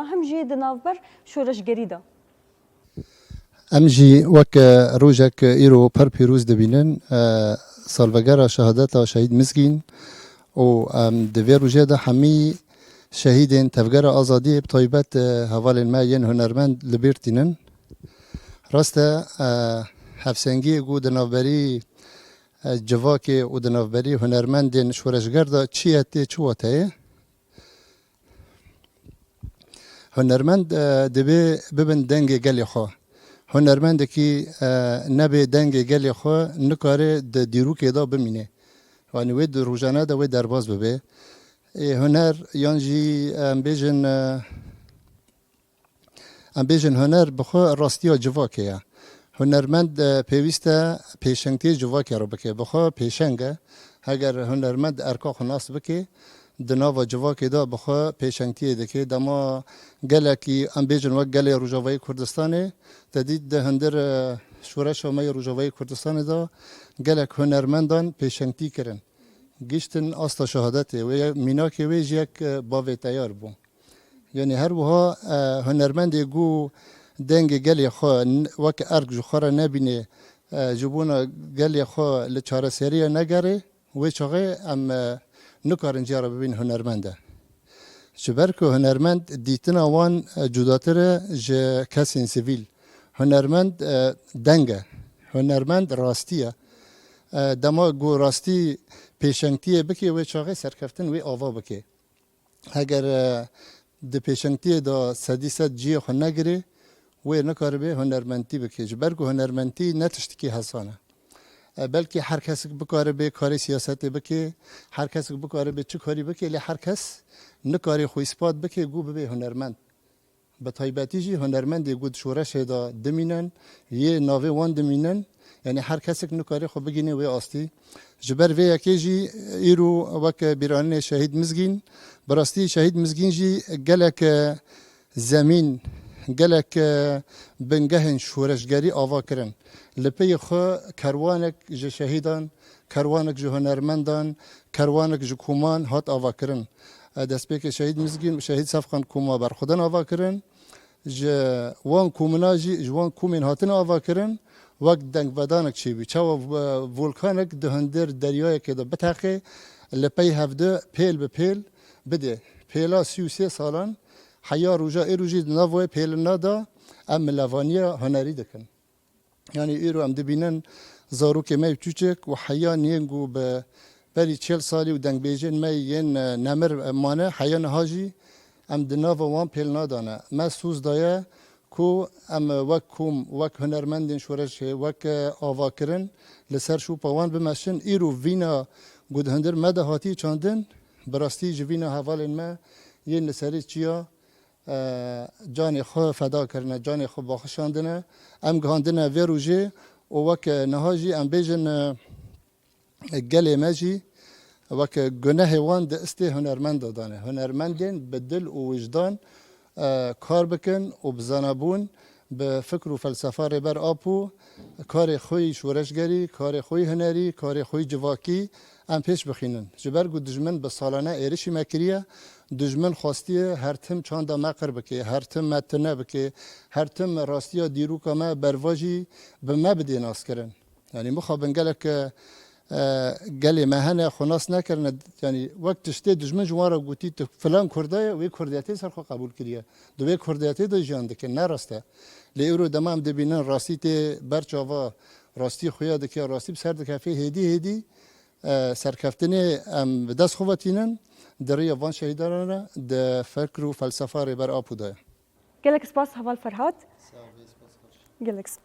هم جي دنافبر شورش گریدا ام جی وک روجک ایرو پر پیروز دبینن سالوگر شهادت شهید مسکین و دوی روجه ده همی شهیدین تفگر آزادی بطایبت حوال ما ین هنرمند لبیرتینن راست هفسنگی گو دنافبری جواکی و دنافبری هنرمندین شورشگردا چیه چوته هنرمند دبی ببن دنگ گلی خو هنرمند کی نبی دنگ گلی خو نکاره دیرو که دا بمینه وانی وید روزانه دا وید درباز ببه هنر یانجی ام بیژن هنر بخو راستیا جواکیه هنرمند پیوسته پیشنگتی جواکی رو بکه بخو پیشنگه اگر هنرمند ارکا خناس بکه دناوا جواکی دا بخوا پیشنگتی دکه دما گله کی ام بیژن و گله روجاوی کردستانه تدید ده هندر شورش مای روجاوی کردستان دا گله هنرمندان پیشنگتی کرن گشتن استا شهادت و مینا کی وی یک باوی تیار بو یعنی هر وها هنرمند گو دنگ گله خو وک ارگ جوخره نبینه جبونا گله خو لچاره سری نگره و چغه ام نکارن جارا ببین هنرمنده شبرکو هنرمند دیتنا وان جداتره ج کسین سیویل هنرمند دنگه هنرمند راستیه دما گو راستی پیشنگتیه بکی و چاقه سرکفتن و آوا بکی اگر ده پیشنگتیه دا صدی صد جیه خو نگره و نکاره به هنرمندی بکی جبرکو هنرمندی نتشتکی حسانه بلکه هر کس بکاره به کاری سیاست بکه هر کس بکاره به چه کاری بکه لی هر کس نکاری خو اثبات بکه گو به هنرمند به تایبتی جی هنرمند گو شورش دا دمینن یه ناوه وان دمینن یعنی هر کس نکاری خو بگینه و آستی جبر و یکی جی ایرو وک بیران شهید مزگین براستی شهید مزگین جی گلک زمین گلک بنگهن شورشگری آوا کرن لپی خو کروانک ج شهیدان کروانک ج هنرمندان کروانک ج کومان هات آوا کرن دست پیک شهید مزگین شهید صفخان کوما بر خودن آوا کرن ج وان کومناجی جوان کومن هاتن آوا کرن وقت دنگ بدانک چی بی چاو ولکانک دهندر دریای که ده بتاخه لپی هفده پیل به پیل بده پیلا 33 سالان حیا روجا ایروجی نوای پیل نادا ام لوانیا هنری دکن یعنی ایرو ام دبینن زاروک می چوچک و حیا نینگو به بری 40 سالی و دنگ بیجن می ین نمر مانه حیا نهاجی ام دناو وان پیل نادانه ما سوز دایه کو ام وک کوم وک هنرمندین شورش وک آوا کرن لسر شو پوان بمشن ایرو وینا گود هندر مده هاتی چاندن براستی جوینا حوالن ما ین لسری چیا جان خو فدا کرنه جان خو باخشاندنه ام گاندنه وروجه او وک نهاجی ام بیژن گله ماجی وک گناه وان د است هنرمند دانه هنرمندین بدل او وجدان کار بکن و بزنابون به فکر و فلسفه بر آپو کار خوی شورشگری کار خوی هنری کار خوی جواکی ام پیش بخینن جبرگو دجمن به سالانه ایرشی مکریه دجمن خواستیه هر تم چاند مقر بکه هر تم متنه بکه هر تم راستیا دیروکا ما برواجی به ما بدین آس کرن یعنی مخابن گلک گلی مهنه خناس نکرن یعنی وقت شته دجمن جوارا گوتی تو فلان کردای و کردیاتی سر خو قبول کریه دوی کردیاتی دو جان دکه نه راسته لیورو دمام دبینن راستی ته برچاوا راستی خویا دکه راستی سر دکه هدی سرکفتنی ام دست خواتینن دری وان شهیدانه د فکر و فلسفه بر آپوده گلک سپاس حوال فرهاد گلک